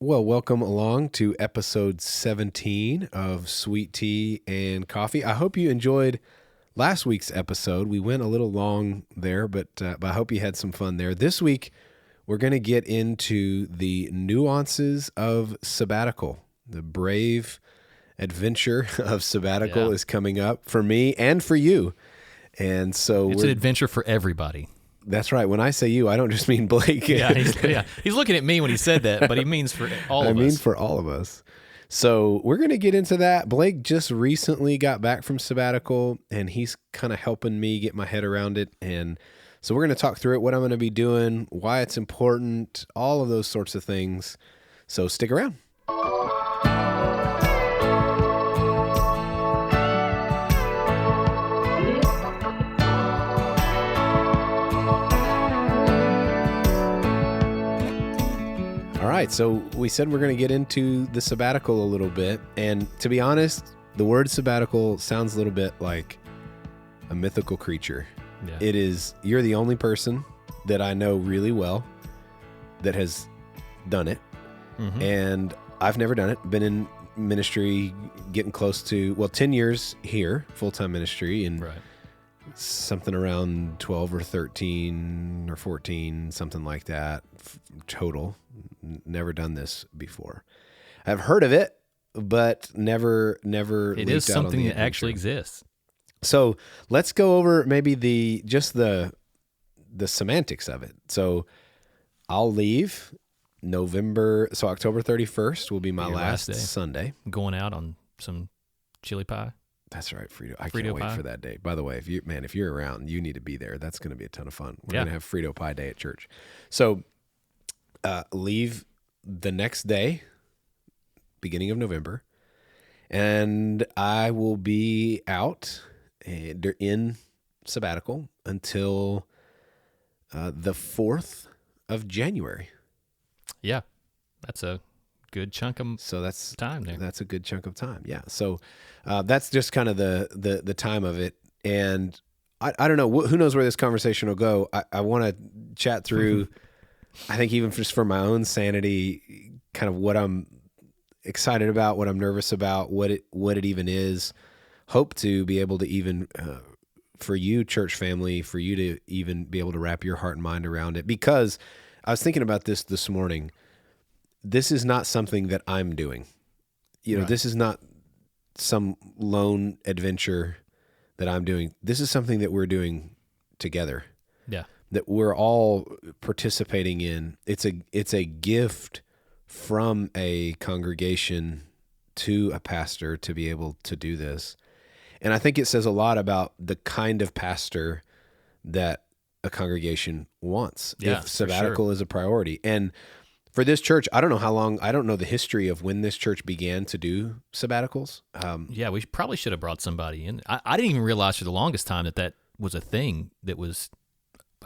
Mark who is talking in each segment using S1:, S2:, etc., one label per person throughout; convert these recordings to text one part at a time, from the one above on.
S1: Well, welcome along to episode 17 of Sweet Tea and Coffee. I hope you enjoyed last week's episode. We went a little long there, but I hope you had some fun there. This week, we're going to get into the nuances of sabbatical. The brave adventure of sabbatical is coming up for me and for you. And so
S2: it's an adventure for everybody.
S1: That's right. When I say you, I don't just mean Blake.
S2: He's looking at me when he said that, but he means for all of us.
S1: I mean for all of us. So we're going to get into that. Blake just recently got back from sabbatical, and he's kind of helping me get my head around it. And so we're going to talk through it, what I'm going to be doing, why it's important, all of those sorts of things. So stick around. All right, so we said we're going to get into the sabbatical a little bit, and to be honest, the word sabbatical sounds a little bit like a mythical creature.
S2: Yeah.
S1: It is, you're the only person that I know really well that has done it, and I've never done it. Been in ministry, getting close to, 10 years here, full-time ministry, and something around 12 or 13 or 14, something like that, total. Never done this before. I've heard of it, but never.
S2: It is something that actually exists.
S1: So let's go over maybe the semantics of it. So I'll leave October 31st will be my last day. Sunday.
S2: Going out on some chili pie.
S1: That's right, Frito. I can't wait for that day. By the way, if you're around, you need to be there. That's going to be a ton of fun. We're going to have Frito pie day at church. So leave the next day, beginning of November, and I will be out in sabbatical until the 4th of January.
S2: Yeah, that's a good chunk of time there.
S1: That's a good chunk of time, yeah. So that's just kind of the time of it, and I don't know, who knows where this conversation will go. I want to chat through, I think even just for my own sanity, kind of what I'm excited about, what I'm nervous about, what it even is. Hope to be able to even, for you, church family, for you to even be able to wrap your heart and mind around it. Because I was thinking about this morning. This is not something that I'm doing. This is not some lone adventure that I'm doing. This is something that we're doing together.
S2: Yeah.
S1: That we're all participating in. It's a gift from a congregation to a pastor to be able to do this. And I think it says a lot about the kind of pastor that a congregation wants.
S2: Yeah,
S1: if sabbatical is a priority. And for this church, I don't know the history of when this church began to do sabbaticals.
S2: We probably should have brought somebody in. I didn't even realize for the longest time that was a thing that was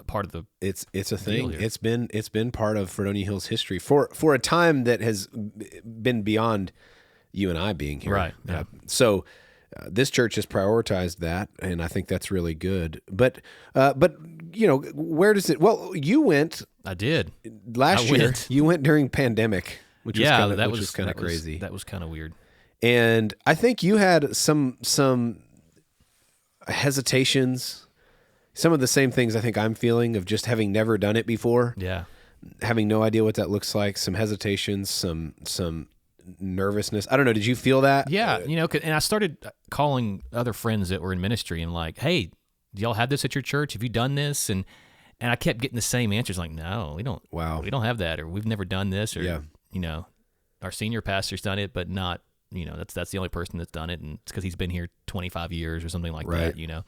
S2: part of the.
S1: It's a thing.
S2: Here.
S1: It's been part of Fredonia Hills history for a time that has been beyond you and I being here.
S2: Right. Yeah.
S1: So this church has prioritized that, and I think that's really good. But where does it? Well, you went.
S2: I did
S1: last year. You went during pandemic, which was kind of crazy.
S2: That was kind of weird.
S1: And I think you had some hesitations, some of the same things I think I'm feeling of just having never done it before.
S2: Yeah,
S1: having no idea what that looks like. Some hesitations, some nervousness. I don't know. Did you feel that?
S2: Yeah, and I started calling other friends that were in ministry and like, hey, do y'all have this at your church? Have you done this? And I kept getting the same answers, like, no, we don't.
S1: Wow,
S2: we don't have that, or we've never done this, or our senior pastor's done it, but not, that's the only person that's done it, and it's because he's been here 25 years or something like that,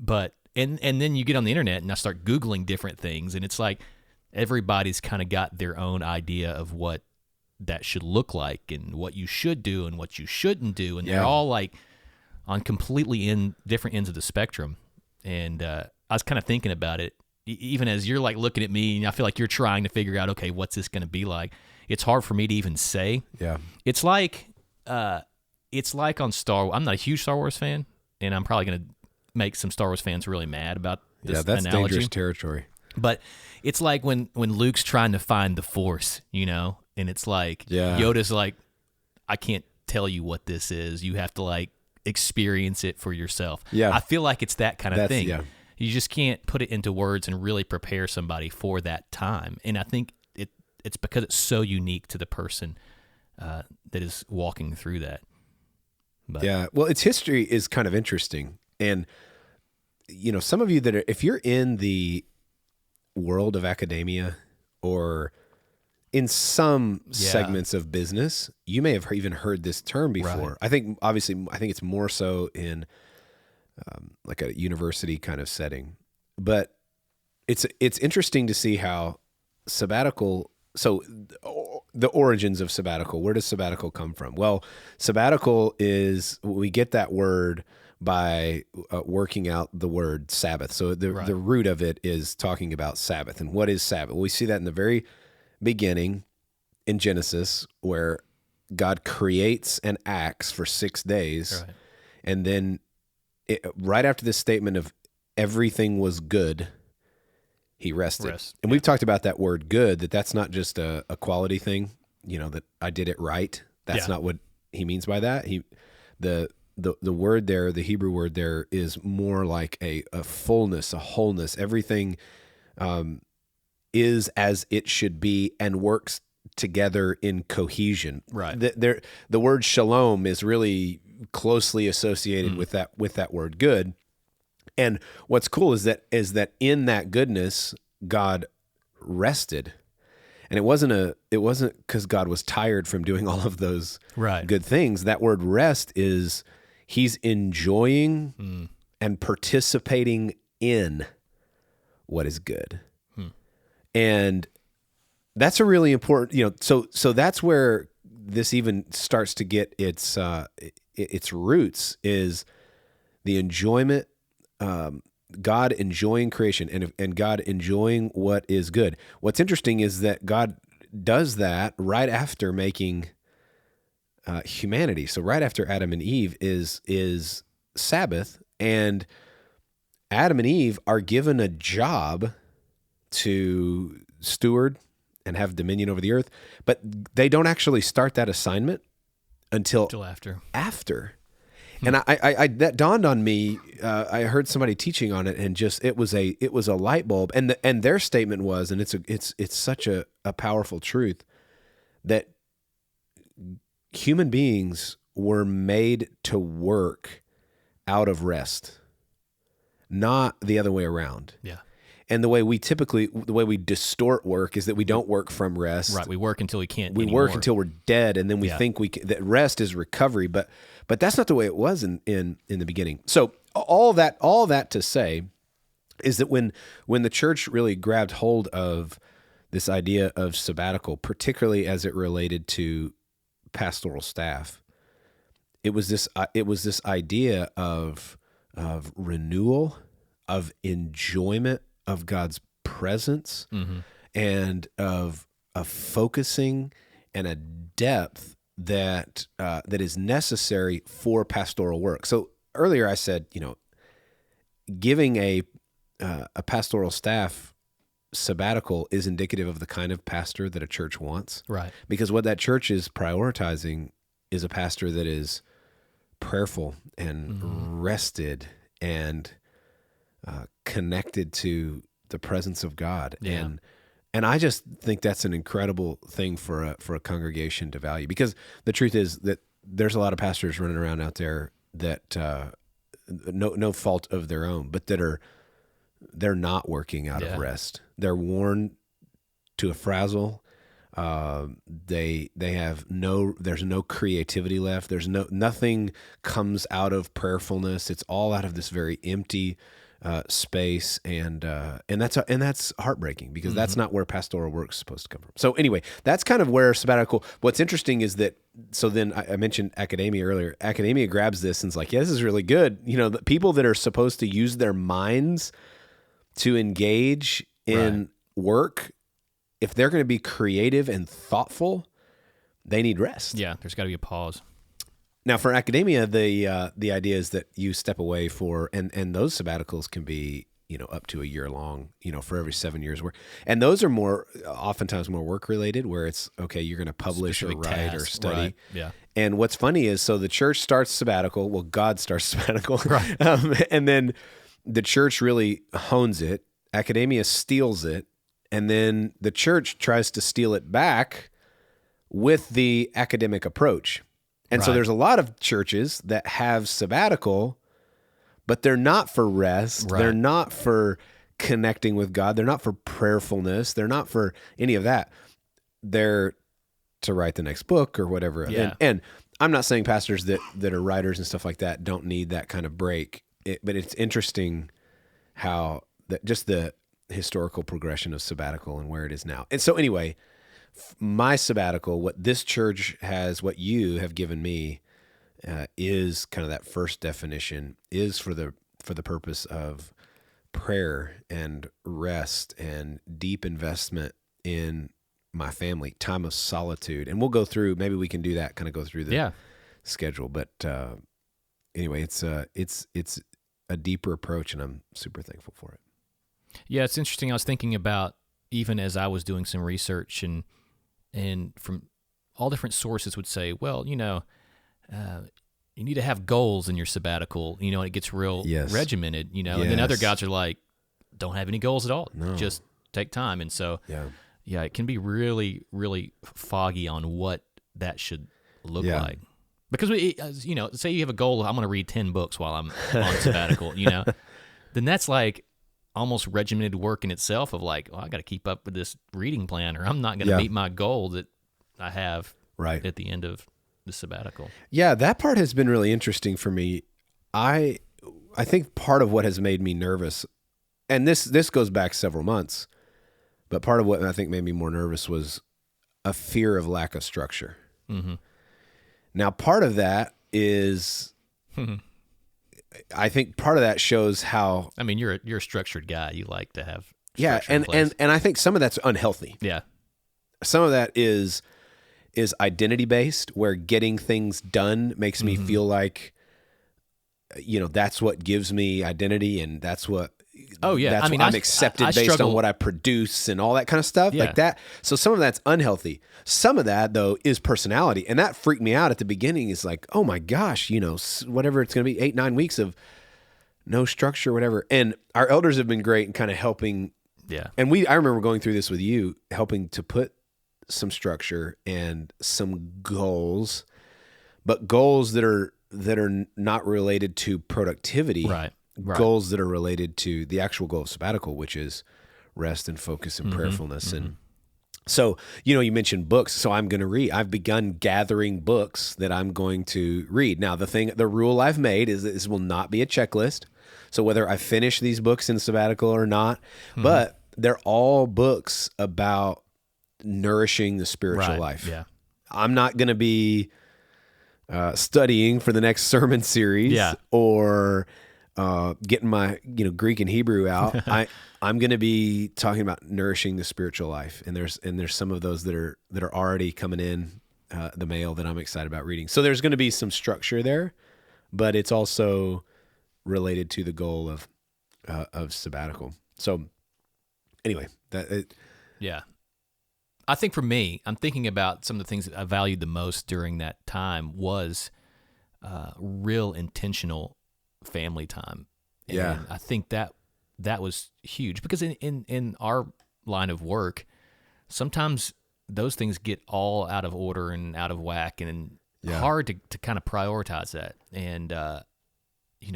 S2: But and then you get on the internet and I start Googling different things, and it's like everybody's kind of got their own idea of what that should look like and what you should do and what you shouldn't do, and they're all like on completely different ends of the spectrum. And I was kind of thinking about it, even as you're like looking at me, and I feel like you're trying to figure out, okay, what's this going to be like? It's hard for me to even say.
S1: Yeah,
S2: it's like on Star Wars. I'm not a huge Star Wars fan, and I'm probably going to make some Star Wars fans really mad about this
S1: that's
S2: analogy.
S1: Dangerous territory.
S2: But it's like when Luke's trying to find the Force, and And it's like,
S1: Yeah.
S2: Yoda's like, I can't tell you what this is. You have to like experience it for yourself.
S1: Yeah.
S2: I feel like it's that kind of thing.
S1: Yeah.
S2: You just can't put it into words and really prepare somebody for that time. And I think it's because it's so unique to the person that is walking through that. But,
S1: yeah. Well, its history is kind of interesting. And, you know, some of you that are, if you're in the world of academia or in some segments of business, you may have even heard this term before.
S2: Right.
S1: I think it's more so in like a university kind of setting, but it's interesting to see how sabbatical. So the origins of sabbatical, where does sabbatical come from? Well, sabbatical we get that word by working out the word Sabbath. So the root of it is talking about Sabbath. And what is Sabbath? Well, we see that in the very beginning in Genesis, where God creates and acts for 6 days.
S2: Right.
S1: And then right after this statement of everything was good, he rested. And we've talked about that word good, that's not just a quality thing, you know, that I did it right. That's not what he means by that. The word there, the Hebrew word there, is more like a fullness, a wholeness. Everything is as it should be and works together in cohesion.
S2: Right.
S1: The word shalom is really closely associated with that word good. And what's cool is that in that goodness, God rested. And it wasn't because God was tired from doing all of those good things. That word rest is he's enjoying and participating in what is good. And that's a really important, you know, so that's where this even starts to get its roots, is the enjoyment, God enjoying creation and God enjoying what is good. What's interesting is that God does that right after making humanity. So right after Adam and Eve is Sabbath, and Adam and Eve are given a job to steward and have dominion over the earth, but they don't actually start that assignment until after. And I that dawned on me. I heard somebody teaching on it, and just it was a light bulb. And their statement was, and it's such a powerful truth, that human beings were made to work out of rest, not the other way around.
S2: Yeah.
S1: And the way we distort work is that we don't work from rest.
S2: Right. We work until we can't.
S1: We work until we're dead, and then we think that rest is recovery. But that's not the way it was in the beginning. So all that to say is that when the church really grabbed hold of this idea of sabbatical, particularly as it related to pastoral staff, it was this idea of renewal, of enjoyment of God's presence, and of focusing and a depth that is necessary for pastoral work. So earlier I said, you know, giving a pastoral staff sabbatical is indicative of the kind of pastor that a church wants.
S2: Right.
S1: Because what that church is prioritizing is a pastor that is prayerful and rested and connected to the presence of God.
S2: Yeah.
S1: And I just think that's an incredible thing for a congregation to value, because the truth is that there's a lot of pastors running around out there that no fault of their own, but they're not working out of rest. They're worn to a frazzle. They have there's no creativity left. There's nothing comes out of prayerfulness. It's all out of this very empty space, and that's heartbreaking, because that's not where pastoral work is supposed to come from. So anyway, that's kind of where sabbatical. What's interesting is that, so then I mentioned academia earlier. Academia grabs this and is like, yeah, this is really good. You know, the people that are supposed to use their minds to engage in work, if they're going to be creative and thoughtful, they need rest.
S2: Yeah, there's got to be a pause.
S1: Now, for academia, the idea is that you step away and those sabbaticals can be up to a year long, for every 7 years work. And those are oftentimes more work related, where it's, okay, you're going to publish
S2: specific
S1: or write
S2: task,
S1: or study.
S2: Right. Yeah.
S1: And what's funny is, so the church starts sabbatical. Well, God starts sabbatical.
S2: Right.
S1: And then the church really hones it. Academia steals it. And then the church tries to steal it back with the academic approach. And so there's a lot of churches that have sabbatical, but they're not for rest.
S2: Right.
S1: They're not for connecting with God. They're not for prayerfulness. They're not for any of that. They're to write the next book or whatever.
S2: Yeah.
S1: And I'm not saying pastors that are writers and stuff like that don't need that kind of break. But it's interesting how just the historical progression of sabbatical and where it is now. And so anyway, my sabbatical, what this church has, what you have given me, is kind of that first definition, is for the purpose of prayer and rest and deep investment in my family, time of solitude. And we'll go through, maybe we can do that, kind of go through the schedule. But anyway, it's a deeper approach, and I'm super thankful for it.
S2: Yeah, it's interesting. I was thinking about, even as I was doing some research, and from all different sources would say, well, you need to have goals in your sabbatical, and it gets real regimented, and then other guys are like, don't have any goals at all. No. Just take time. And so, it can be really, really foggy on what that should look like. Because, say you have a goal, I'm going to read 10 books while I'm on sabbatical, then that's like almost regimented work in itself of like, I got to keep up with this reading plan, or I'm not going to meet my goal that I have at the end of the sabbatical. Yeah,
S1: that part has been really interesting for me. I think part of what has made me nervous, and this goes back several months, but part of what I think made me more nervous was a fear of lack of structure. Mm-hmm. Now, part of that is, I think part of that shows how.
S2: I mean, you're a structured guy. You like to have
S1: and I think some of that's unhealthy.
S2: Yeah,
S1: some of that is identity based, where getting things done makes me feel like, that's what gives me identity, and that's what.
S2: Oh yeah,
S1: that's I'm accepted based on what I produce and all that kind of stuff like that. So some of that's unhealthy. Some of that though is personality, and that freaked me out at the beginning. Is like, oh my gosh, whatever it's going to be, 8-9 weeks of no structure, whatever. And our elders have been great in kind of helping.
S2: Yeah,
S1: and I remember going through this with you, helping to put some structure and some goals, but goals that are not related to productivity.
S2: Right.
S1: Goals that are related to the actual goal of sabbatical, which is rest and focus and prayerfulness. And so, you mentioned books. So I'm going to read. I've begun gathering books that I'm going to read. Now, the rule I've made is that this will not be a checklist. So whether I finish these books in sabbatical or not, but they're all books about nourishing the spiritual life.
S2: Yeah.
S1: I'm not going to be studying for the next sermon series or getting my Greek and Hebrew out. I'm going to be talking about nourishing the spiritual life, and there's some of those that are already coming in the mail that I'm excited about reading. So there's going to be some structure there, but it's also related to the goal of sabbatical. So anyway,
S2: I think for me, I'm thinking about some of the things that I valued the most during that time was real intentional family time. And I think that was huge, because in our line of work, sometimes those things get all out of order and out of whack, and hard to kind of prioritize that. And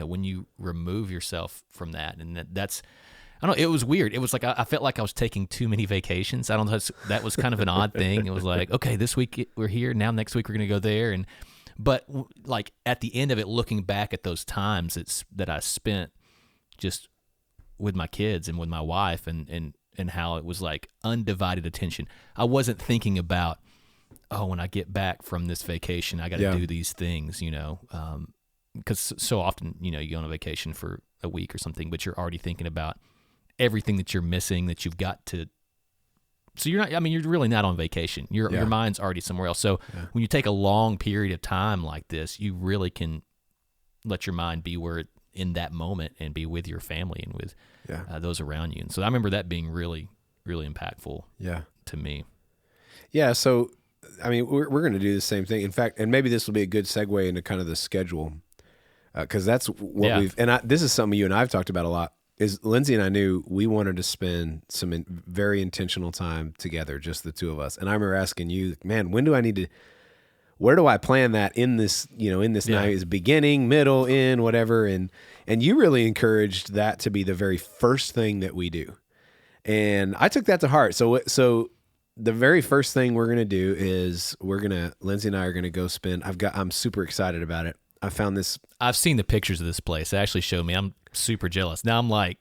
S2: when you remove yourself from that, and that's, I don't know, it was weird. It was like I felt like I was taking too many vacations. I don't know, that was kind of an odd thing. It was like, okay, this week we're here, now next week we're going to go there, but like at the end of it, looking back at those times that I spent just with my kids and with my wife, and how it was like undivided attention. I wasn't thinking about, when I get back from this vacation, I got to do these things, because so often, you go on a vacation for a week or something, but you're already thinking about everything that you're missing, that you've got to. So you're really not on vacation. Your mind's already somewhere else. So when you take a long period of time like this, you really can let your mind be where in that moment and be with your family and with those around you. And so I remember that being really, really impactful to me.
S1: Yeah. So, I mean, we're going to do the same thing. In fact, and maybe this will be a good segue into kind of the schedule, because that's what we've, and this is something you and I've talked about a lot, is Lindsay and I knew we wanted to spend some very intentional time together, just the two of us. And I remember asking you, man, where do I plan that in this, night, is beginning, middle, end, whatever. And you really encouraged that to be the very first thing that we do. And I took that to heart. So the very first thing we're going to do is Lindsay and I are going to go spend, I'm super excited about it. I found this.
S2: I've seen the pictures of this place. They actually showed me. I'm super jealous. Now I'm like,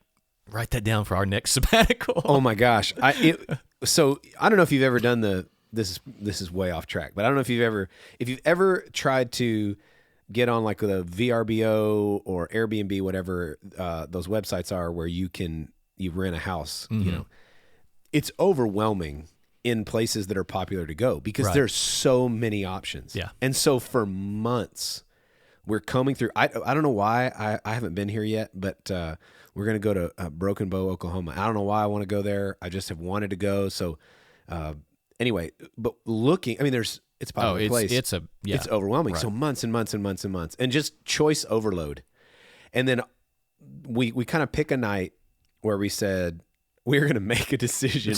S2: write that down for our next sabbatical.
S1: Oh my gosh. So I don't know if you've ever done this is way off track, but I don't know if you've ever tried to get on like the VRBO or Airbnb, whatever those websites are where you rent a house, it's overwhelming in places that are popular to go because there's so many options.
S2: Yeah.
S1: And so for months we're combing through, I don't know why I haven't been here yet, but we're going to go to Broken Bow, Oklahoma. I don't know why I want to go there. I just have wanted to go. So, anyway, but looking, I mean, it's a popular place. It's overwhelming. Right. So months and months and months and months, and just choice overload. And then we kind of pick a night where we said we're going to make a decision.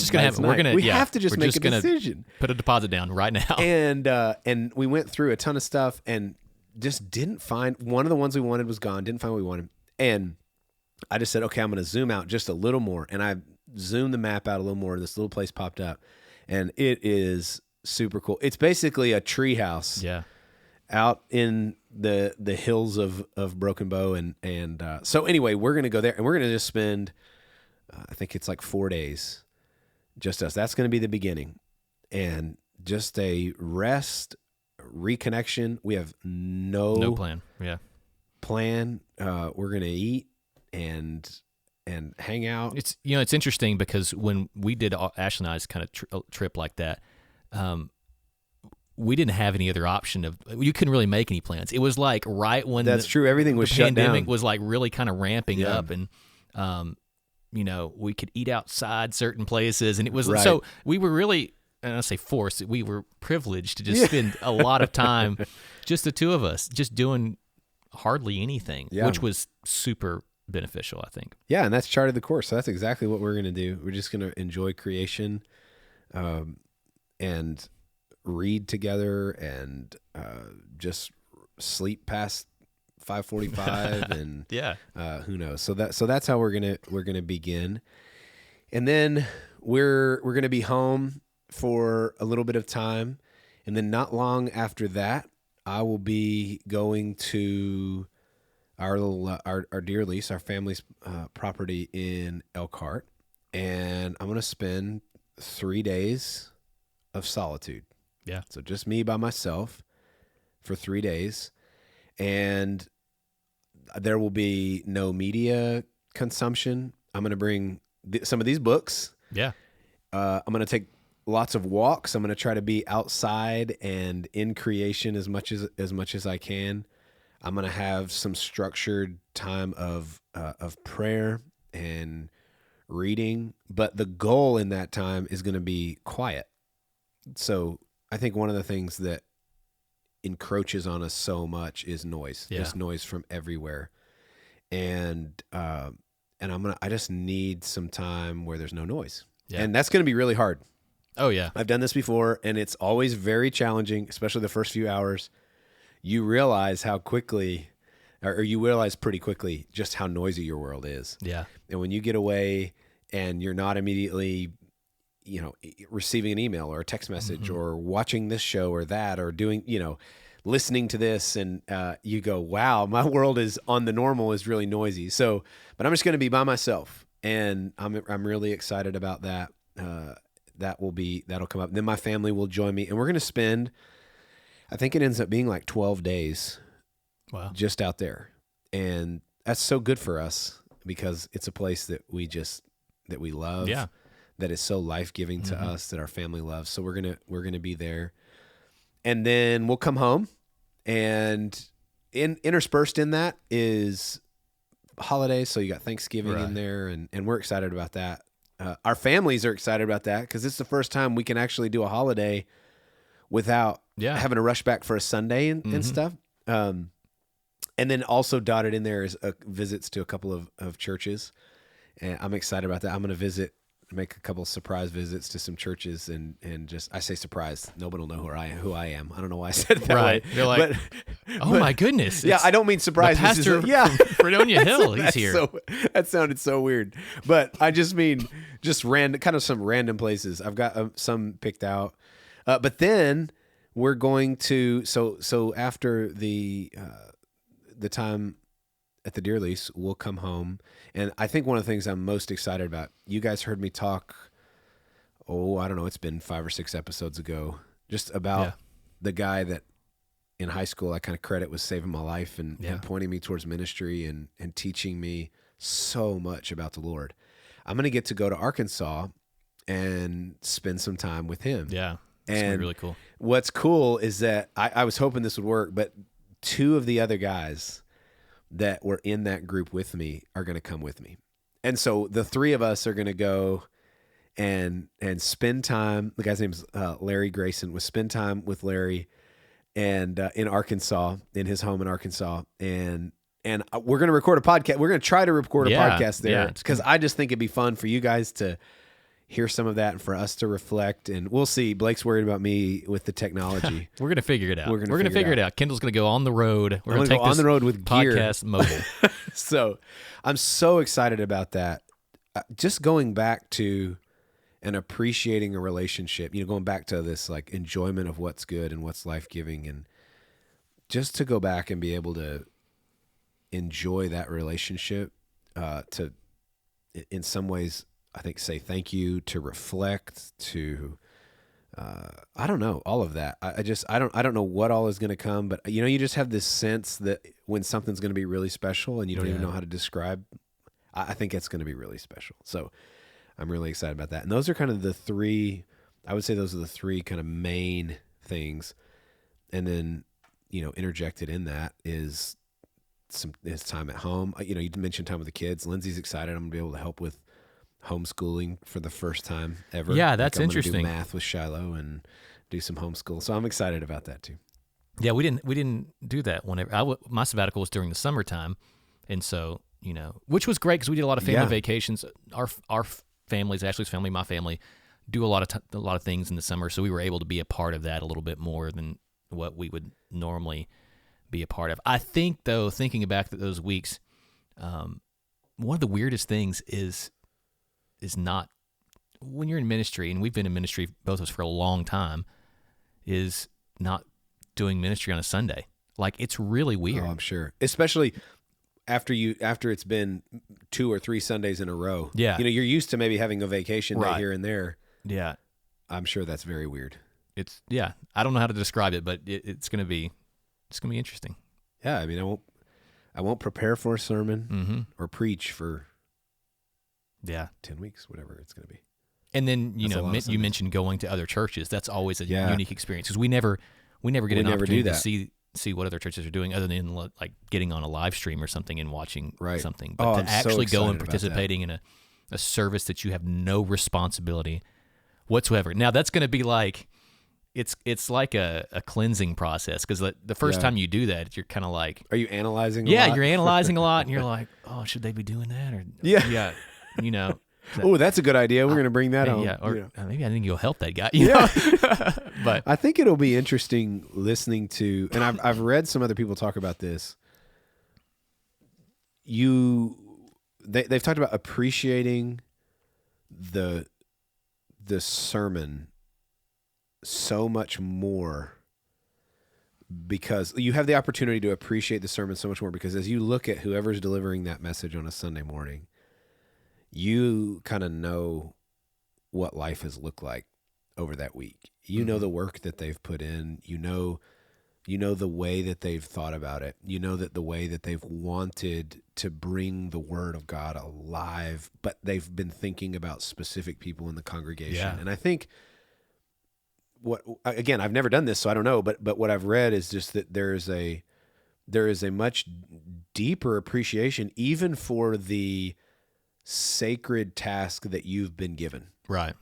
S1: We have to just make a decision.
S2: Put a deposit down right now.
S1: And we went through a ton of stuff and just didn't find one of the ones we wanted was gone. Didn't find what we wanted, and I just said, okay, I'm going to zoom out just a little more, and I zoomed the map out a little more. This little place popped up. And it is super cool. It's basically a tree house out in the hills of Broken Bow. And so anyway, we're going to go there and we're going to just spend, I think it's like 4 days, just us. That's going to be the beginning. And just a rest, reconnection. We have no
S2: plan. Yeah.
S1: Plan. We're going to eat and hang out.
S2: It's it's interesting because when we did Ashley and I's kind of trip like that, we didn't have any other option you couldn't really make any plans. It was like right when
S1: true. Everything was shut down.
S2: The pandemic was like really kind of ramping up, and we could eat outside certain places, and it was so we were really, and I say forced, we were privileged to just spend a lot of time, just the two of us, just doing hardly anything, which was super beneficial, I think.
S1: Yeah, and that's charted the course. So that's exactly what we're going to do. We're just going to enjoy creation, and read together, and just sleep past 5:45, and who knows. So that's how we're gonna begin, and then we're gonna be home for a little bit of time, and then not long after that, I will be going to our dear lease, our family's property in Elkhart, and I'm going to spend 3 days of solitude.
S2: Yeah.
S1: So just me by myself for 3 days, and there will be no media consumption. I'm going to bring some of these books.
S2: Yeah.
S1: I'm going to take lots of walks. I'm going to try to be outside and in creation as much as I can. I'm going to have some structured time of prayer and reading, but the goal in that time is going to be quiet. So I think one of the things that encroaches on us so much is noise.
S2: Yeah.
S1: There's noise from everywhere. And I just need some time where there's no noise.
S2: Yeah.
S1: And that's going to be really hard.
S2: Oh yeah.
S1: I've done this before, and it's always very challenging, especially the first few hours. You realize how quickly, or you realize pretty quickly just how noisy your world is.
S2: Yeah.
S1: And when you get away and you're not immediately, receiving an email or a text message or watching this show or that, or doing, listening to this, and you go, wow, my world is on the normal is really noisy. So, but I'm just going to be by myself, and I'm really excited about that. That'll come up. Then my family will join me, and we're going to spend, I think it ends up being like 12 days.
S2: Wow.
S1: Just out there. And that's so good for us because it's a place that we love.
S2: Yeah.
S1: That is so life-giving to us, that our family loves. So we're going to be there. And then we'll come home, and interspersed in that is holidays, so you got Thanksgiving in there, and we're excited about that. Our families are excited about that because it's the first time we can actually do a holiday without having to rush back for a Sunday and stuff. And then also dotted in there is visits to a couple of churches, and I'm excited about that. I'm going to make a couple of surprise visits to some churches, and just, I say surprise, nobody will know who I am. I don't know why I said it that way.
S2: You're like, but, my goodness.
S1: Yeah, I don't mean surprise.
S2: The pastor from Fredonia Hill, he's here.
S1: That sounded so weird. But I just mean just some random places. I've got some picked out. But then we're going to, so after the time at the Deer Lease, we'll come home. And I think one of the things I'm most excited about, you guys heard me talk, I don't know, it's been 5 or 6 episodes ago, just about the guy that in high school I kind of credit was saving my life and pointing me towards ministry and teaching me so much about the Lord. I'm going to get to go to Arkansas and spend some time with him.
S2: Yeah.
S1: And
S2: really cool.
S1: What's cool is that I was hoping this would work, but 2 of the other guys that were in that group with me are going to come with me. And so the 3 of us are going to go and spend time. The guy's name's Larry Grayson. We'll spend time with Larry and in Arkansas, in his home in Arkansas. And we're going to record a podcast. We're going to try to record a podcast there because I just think it'd be fun for you guys to hear some of that and for us to reflect. And we'll see. Blake's worried about me with the technology.
S2: We're going to figure it out. We're going to figure it out. Kendall's going to go on the road. We're going to take
S1: on the road with
S2: podcast
S1: gear.
S2: Mobile.
S1: So I'm so excited about that. Just going back to and appreciating a relationship, going back to this like enjoyment of what's good and what's life-giving, and just to go back and be able to enjoy that relationship, to in some ways, I think, say thank you, to reflect, to, I don't know, all of that. I don't know what all is going to come, but you just have this sense that when something's going to be really special and you don't even know how to describe, I think it's going to be really special. So I'm really excited about that. And those are kind of the 3, I would say those are the 3 kind of main things. And then, interjected in that is his time at home. You mentioned time with the kids. Lindsay's excited. I'm going to be able to help with homeschooling for the first time ever.
S2: Yeah, that's interesting.
S1: Do math with Shiloh and do some homeschool. So I'm excited about that too.
S2: Yeah, we didn't do that whenever my sabbatical was during the summertime, and so which was great because we did a lot of family vacations. Our families, Ashley's family, my family, do a lot of things in the summer, so we were able to be a part of that a little bit more than what we would normally be a part of. I think though, thinking back to those weeks, one of the weirdest things is not when you're in ministry, and we've been in ministry, both of us, for a long time, is not doing ministry on a Sunday. Like, it's really weird.
S1: Oh, I'm sure. Especially after it's been 2 or 3 Sundays in a row.
S2: Yeah.
S1: You're used to maybe having a vacation day here and there.
S2: Yeah.
S1: I'm sure that's very weird.
S2: I don't know how to describe it, but it's going to be interesting.
S1: Yeah. I mean, I won't prepare for a sermon or preach for 10 weeks, whatever it's going to be.
S2: And then, you mentioned going to other churches. That's always a unique experience because we never get an opportunity to see what other churches are doing other than like getting on a live stream or something and watching something. But to actually go and participating in a service that you have no responsibility whatsoever. Now, that's going to be like, it's like a cleansing process because the first time you do that, you're kind of like...
S1: Are you analyzing a lot?
S2: Yeah, you're analyzing a lot and you're like, oh, should they be doing that? Or
S1: Oh, that's a good idea. We're going to bring that on.
S2: Yeah, or maybe I think you'll help that guy. But
S1: I think it'll be interesting listening to, and I've read some other people talk about this. They've talked about appreciating the sermon so much more because you have the opportunity to appreciate the sermon so much more because as you look at whoever's delivering that message on a Sunday morning, you kind of know what life has looked like over that week. You know the work that they've put in. You know the way that they've thought about it. You know that the way that they've wanted to bring the word of God alive, but they've been thinking about specific people in the congregation.
S2: Yeah.
S1: And I think again, I've never done this, so I don't know, but what I've read is just that there is a much deeper appreciation even for the sacred task that you've been given.
S2: Right.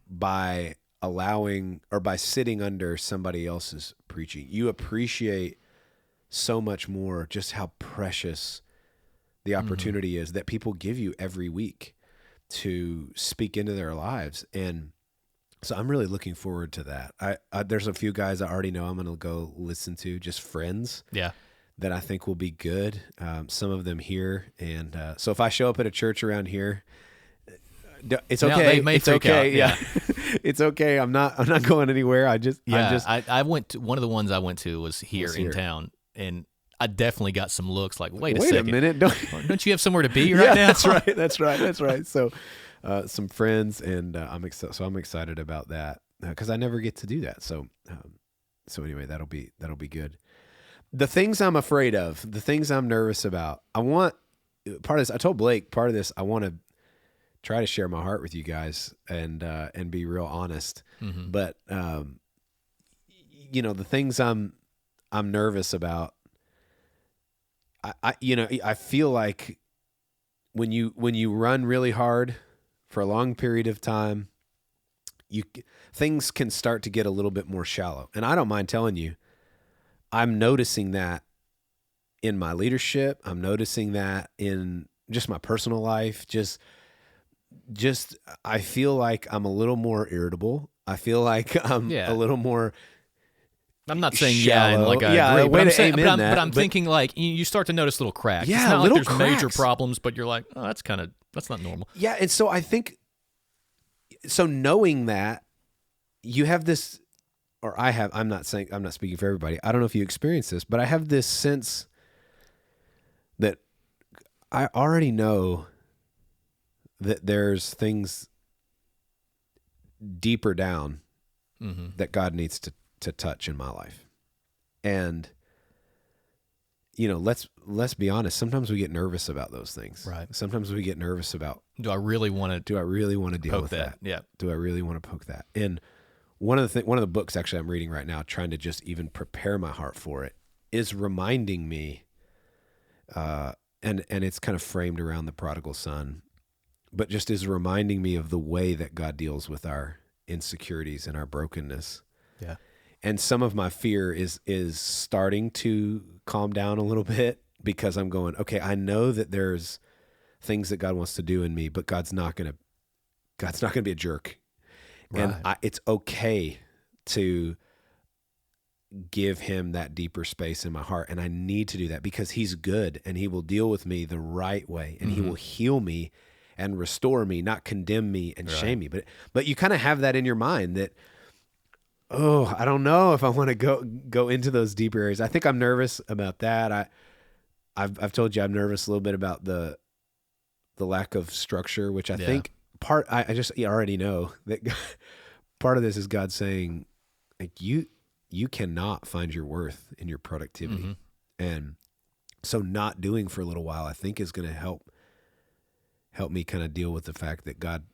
S1: By allowing or by sitting under somebody else's preaching. You appreciate so much more just how precious the opportunity is that people give you every week to speak into their lives. And so I'm really looking forward to that. There's a few guys I already know I'm going to go listen to, just friends.
S2: Yeah.
S1: That I think will be good. Some of them here. And so if I show up at a church around here, it's okay. It's okay. Yeah. It's okay. I'm not going anywhere.
S2: I went to, one of the ones I went to was here in town, and I definitely got some looks like, wait a second.
S1: Wait a minute.
S2: Don't you have somewhere to be right now?
S1: That's right. So, some friends, and I'm excited about that because I never get to do that. So anyway, that'll be good. The things I'm afraid of, the things I'm nervous about, part of this, I told Blake, part of this, I want to try to share my heart with you guys and be real honest. Mm-hmm. But, the things I'm nervous about, I feel like when you run really hard for a long period of time, things can start to get a little bit more shallow. And I don't mind telling you, I'm noticing that in my leadership. I'm noticing that in just my personal life. Just I feel like I'm a little more irritable. I feel like I'm a little more.
S2: I'm not saying
S1: shallow.
S2: And like I agree, but I'm thinking like you start to notice little cracks.
S1: Yeah,
S2: it's not
S1: little
S2: like there's
S1: cracks.
S2: Major problems, but you're like, oh, that's not normal.
S1: Yeah, and so I think knowing that you have this, or I'm not speaking for everybody. I don't know if you experience this, but I have this sense that I already know that there's things deeper down that God needs to touch in my life. And let's be honest, sometimes we get nervous about those things.
S2: Right.
S1: Sometimes we get nervous about,
S2: do I really want to deal
S1: with that?
S2: Yeah.
S1: Do I really want to poke that? And one of the books actually I'm reading right now, trying to just even prepare my heart for it, is reminding me, and it's kind of framed around the prodigal son, but just is reminding me of the way that God deals with our insecurities and our brokenness.
S2: Yeah.
S1: And some of my fear is starting to calm down a little bit because I'm going, okay, I know that there's things that God wants to do in me, but God's not going to be a jerk. Right. And it's okay to give him that deeper space in my heart. And I need to do that because he's good and he will deal with me the right way and he will heal me and restore me, not condemn me and shame me. But you kind of have that in your mind that, oh, I don't know if I want to go into those deeper areas. I think I'm nervous about that. I've told you I'm nervous a little bit about the lack of structure, which I think I just already know that part of this is God saying, like, you cannot find your worth in your productivity. And so not doing for a little while, I think, is going to help me kind of deal with the fact that God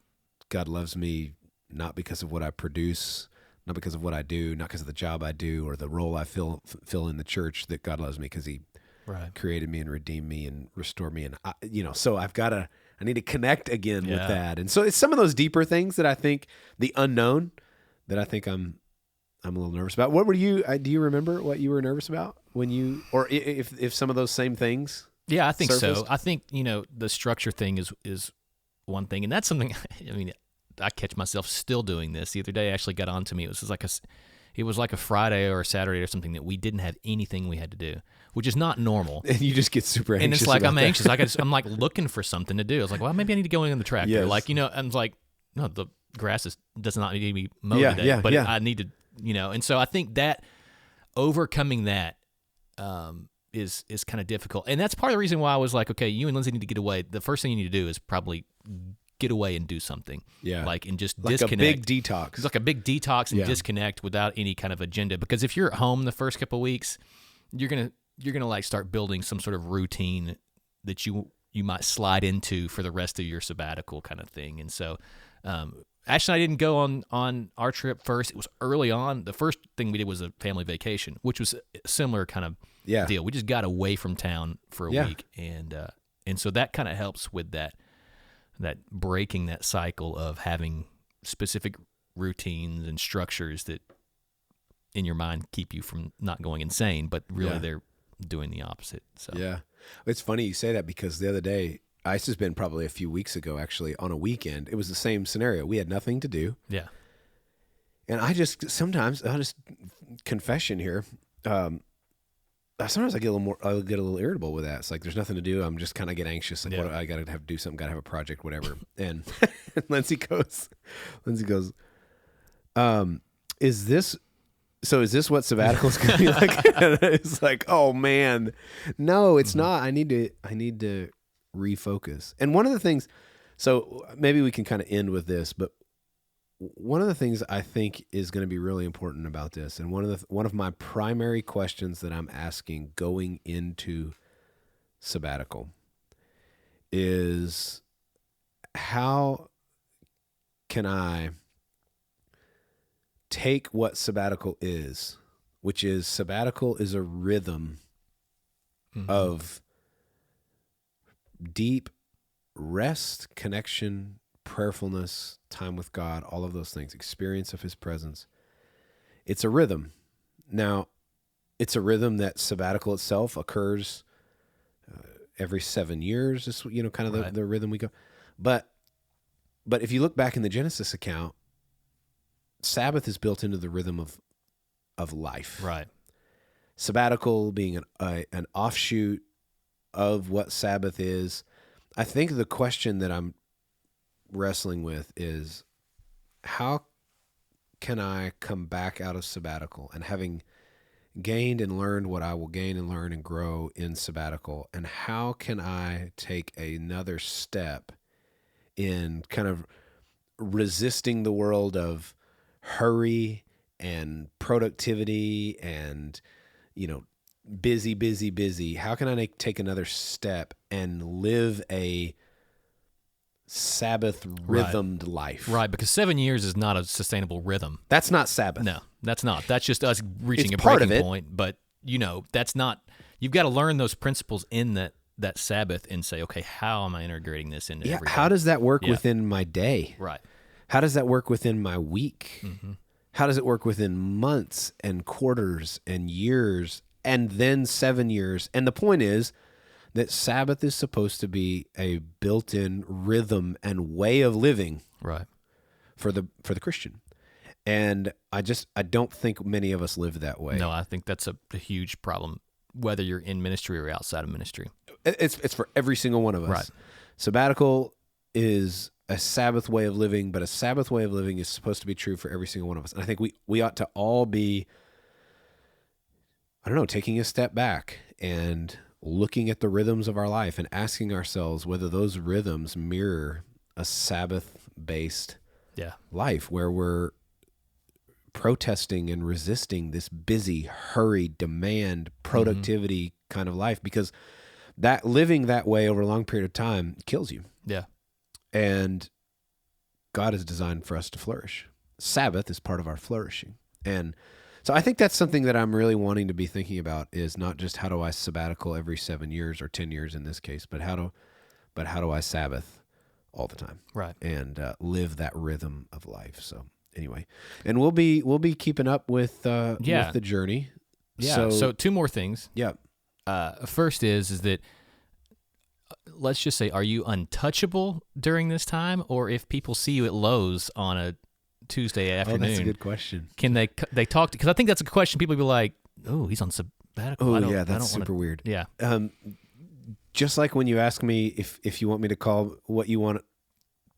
S1: loves me not because of what I produce, not because of what I do, not because of the job I do or the role I fill in the church, that God loves me because he created me and redeemed me and restored me. And so I need to connect again with that. And so it's some of those deeper things that I think, the unknown, that I think I'm a little nervous about. What were you, do you remember what you were nervous about when you, or if some of those same things?
S2: Yeah, I think
S1: surfaced?
S2: so. I think, the structure thing is one thing. And that's something, I catch myself still doing this. The other day I actually got on to me. It was like a Friday or a Saturday or something that we didn't have anything we had to do, which is not normal.
S1: And you just get super anxious.
S2: And it's like, I'm
S1: that.
S2: anxious. I'm like looking for something to do. I was like, well, maybe I need to go in the tractor.
S1: Yes.
S2: Like, I'm like, no, the grass does not need to be mowed today, but I need to, and so I think that overcoming that, is kind of difficult. And that's part of the reason why I was like, okay, you and Lindsay need to get away. The first thing you need to do is probably get away and do something. Yeah. And just
S1: like
S2: disconnect.
S1: Like a big detox.
S2: It's like a big detox and disconnect without any kind of agenda. Because if you're at home the first couple of weeks, you're gonna like start building some sort of routine that you might slide into for the rest of your sabbatical kind of thing. And so Ashley and I didn't go on our trip first. It was early on. The first thing we did was a family vacation, which was a similar kind of deal. We just got away from town for a week, and so that kind of helps with that breaking that cycle of having specific routines and structures that in your mind keep you from not going insane, but really they're doing the opposite. So
S1: yeah, it's funny you say that because the other day, this has been probably a few weeks ago, actually, on a weekend. It was the same scenario. We had nothing to do.
S2: Yeah.
S1: And I'll just confession here. Sometimes I get a little irritable with that. It's like, there's nothing to do. I'm just kind of get anxious. Like, what I got to do something, got to have a project, whatever. And Lindsay goes, is this what sabbatical is going to be like? And it's like, oh man, no, it's not. I need to refocus. And one of the things, so maybe we can kind of end with this, but one of the things I think is going to be really important about this, and one of my primary questions that I'm asking going into sabbatical is, how can I take what sabbatical is, which is sabbatical is a rhythm of deep rest, connection, prayerfulness, time with God, all of those things, experience of his presence. It's a rhythm. Now, it's a rhythm that sabbatical itself occurs every 7 years. Is kind of the rhythm we go. But if you look back in the Genesis account, Sabbath is built into the rhythm of life.
S2: Right.
S1: Sabbatical being an offshoot of what Sabbath is. I think the question that I'm wrestling with is, how can I come back out of sabbatical and having gained and learned what I will gain and learn and grow in sabbatical, and how can I take another step in kind of resisting the world of hurry and productivity and, busy. How can I take another step and live a Sabbath rhythmed life?
S2: Right, because 7 years is not a sustainable rhythm.
S1: That's not Sabbath.
S2: No, that's not. That's just us reaching
S1: it's
S2: a breaking point. But, that's not, you've got to learn those principles in that Sabbath and say, okay, how am I integrating this into every day?
S1: How does that work within my day?
S2: Right.
S1: How does that work within my week? Mm-hmm. How does it work within months and quarters and years and then 7 years? And the point is that Sabbath is supposed to be a built-in rhythm and way of living,
S2: right,
S1: for the Christian. And I don't think many of us live that way.
S2: No, I think that's a huge problem, whether you're in ministry or outside of ministry.
S1: It's for every single one of us. Right. Sabbatical is a Sabbath way of living, but a Sabbath way of living is supposed to be true for every single one of us. And I think we ought to all be, taking a step back and looking at the rhythms of our life and asking ourselves whether those rhythms mirror a Sabbath-based life where we're protesting and resisting this busy, hurried, demand, productivity kind of life, because that living that way over a long period of time kills you.
S2: Yeah.
S1: And God is designed for us to flourish. Sabbath is part of our flourishing. And so I think that's something that I'm really wanting to be thinking about, is not just how do I sabbatical every 7 years or 10 years in this case, but how do I Sabbath all the time,
S2: right?
S1: And live that rhythm of life. So anyway, and we'll be keeping up with the journey.
S2: Yeah. So 2 more things.
S1: Yeah.
S2: First is that, let's just say, are you untouchable during this time? Or if people see you at Lowe's on a Tuesday afternoon,
S1: that's a good question.
S2: Can they talk to? Because I think that's a question people be like, "Oh, he's on sabbatical."
S1: Oh, yeah, that's super weird.
S2: Yeah.
S1: Just like when you ask me if you want me to call what you want,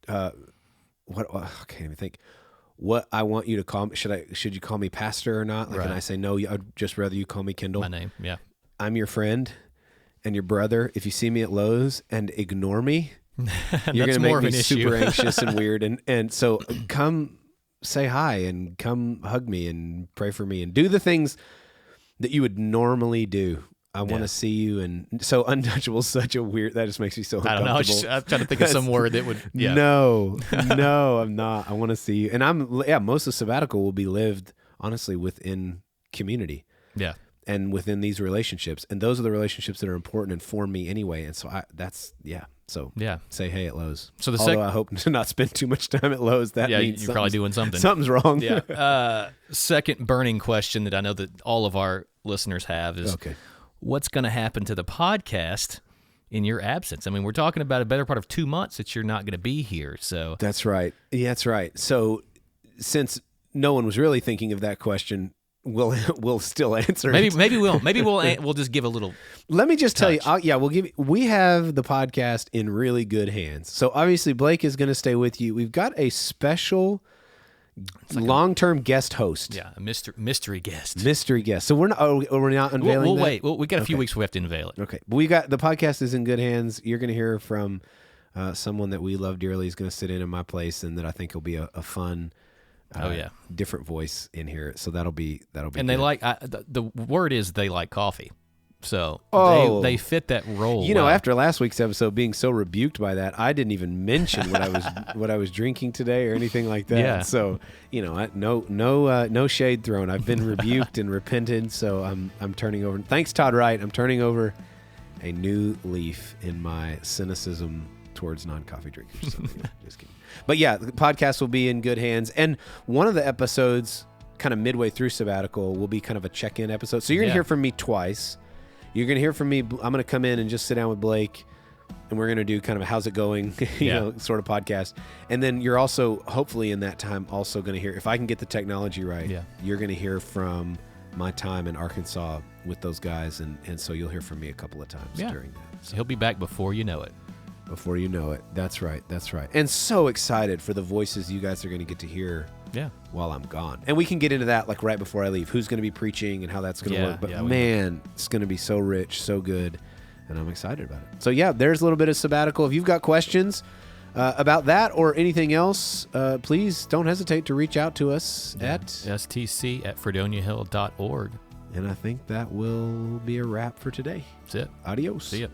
S1: I can't even think. What I want you to call me? Should you call me pastor or not? Like, and I say no. I'd just rather you call me Kendall.
S2: My name. Yeah.
S1: I'm your friend and your brother. If you see me at Lowe's and ignore me, you're going to make me super anxious and weird. And so come say hi and come hug me and pray for me and do the things that you would normally do I want to see you. And so untouchable is such a weird, that just makes me so uncomfortable.
S2: I don't know. I'm trying to think of some word that would,
S1: No, I'm not. I want to see you. And most of sabbatical will be lived, honestly, within community.
S2: Yeah.
S1: And within these relationships. And those are the relationships that are important and form me anyway. And so So say hey at Lowe's. So although I hope to not spend too much time at Lowe's, that means
S2: you're probably doing something.
S1: Something's wrong.
S2: Yeah. Second burning question that I know that all of our listeners have is, what's going to happen to the podcast in your absence? I mean, we're talking about a better part of 2 months that you're not going to be here. So
S1: that's right. Yeah, that's right. So since no one was really thinking of that question, we'll still answer it.
S2: Maybe we'll just give a little.
S1: Let me just tell you, we have the podcast in really good hands. So obviously Blake is going to stay with you. We've got a special long-term guest host.
S2: Yeah, a mystery guest.
S1: Mystery guest. So we're not unveiling.
S2: We'll wait. We got a few weeks. We have to unveil it.
S1: Okay, but we got the podcast is in good hands. You're going to hear from someone that we love dearly. Is going to sit in my place, and that I think will be a fun. Different voice in here, so that'll be. And
S2: good. They like the word is they like coffee, so they fit that role.
S1: You know, after last week's episode being so rebuked by that, I didn't even mention what I was drinking today or anything like that.
S2: Yeah.
S1: So no shade thrown. I've been rebuked and repented, so I'm turning over. Thanks, Todd Wright. I'm turning over a new leaf in my cynicism towards non-coffee drinkers. So, just kidding. But yeah, the podcast will be in good hands. And one of the episodes, kind of midway through Sabbatical, will be kind of a check-in episode. So you're going to hear from me twice. You're going to hear from me. I'm going to come in and just sit down with Blake, and we're going to do kind of a how's it going, sort of podcast. And then you're also, hopefully in that time, also going to hear, if I can get the technology right, you're going to hear from my time in Arkansas with those guys. And so you'll hear from me a couple of times during that.
S2: So he'll be back before you know it.
S1: Before you know it. That's right. And so excited for the voices you guys are going to get to hear while I'm gone. And we can get into that like right before I leave. Who's going to be preaching and how that's going to work. But man, it's going to be so rich, so good. And I'm excited about it. So there's a little bit of Sabbatical. If you've got questions about that or anything else, please don't hesitate to reach out to us at
S2: stc@fredoniahill.org.
S1: And I think that will be a wrap for today.
S2: That's it.
S1: Adios.
S2: See ya.